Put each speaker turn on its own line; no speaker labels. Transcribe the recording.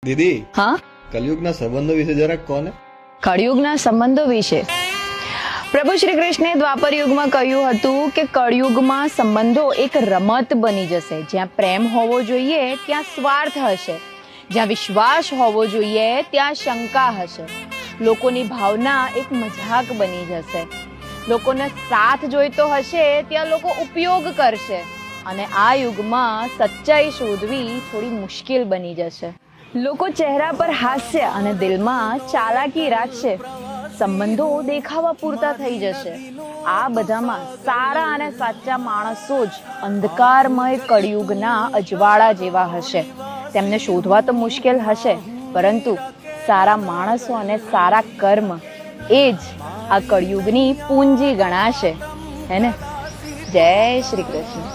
દીદી,
હા,
કલયુગના સંબંધો વિશે જરાક કહો ને.
કળિયુગના સંબંધો વિશે પ્રભુ શ્રી કૃષ્ણે દ્વાપર યુગમાં કહ્યું હતું કે કળિયુગમાં સંબંધો એક રમત બની જશે. જ્યાં પ્રેમ હોવો જોઈએ ત્યાં સ્વાર્થ હશે, જ્યાં વિશ્વાસ હોવો જોઈએ ત્યાં શંકા હશે. લોકોની ભાવના એક મજાક બની જશે. લોકોને સાથ જોઈતો હશે ત્યાં લોકો ઉપયોગ કરશે અને આ યુગમાં સચ્ચાઈ શોધવી થોડી મુશ્કેલ બની જશે. લોકો ચહેરા પર હાસ્ય અને દિલમાં ચાલાકી રાખશે. સંબંધો દેખાવા પૂરતા થઈ જશે. આ બધામાં સારા અને સાચા માણસો જ અંધકારમય કળિયુગના અજવાળા જેવા હશે. તેમને શોધવા તો મુશ્કેલ હશે, પરંતુ સારા માણસો અને સારા કર્મ એ જ આ કળિયુગની પૂંજી ગણાશે. હે ને? જય શ્રી કૃષ્ણ.